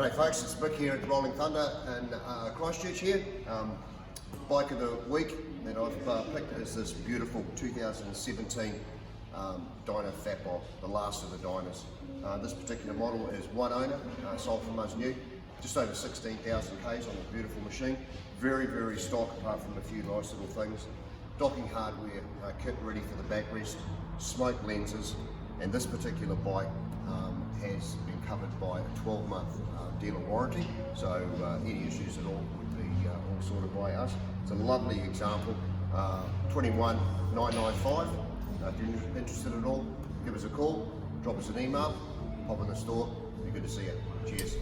G'day folks, it's Mick here at Rolling Thunder in Christchurch here. Bike of the week that I've picked is this beautiful 2017 Dyno Fatbike, the last of the Dynos. This particular model is one owner, sold from us new, just over 16,000 Ks on a beautiful machine. Very, very stock apart from a few nice little things. Docking hardware, kit ready for the backrest, smoke lenses, and this particular bike has been covered by a 12-month dealer warranty, so any issues at all would be all sorted by us. It's a lovely example, 21,995. If you're interested at all, give us a call, drop us an email, pop in the store. Be good to see you. Cheers.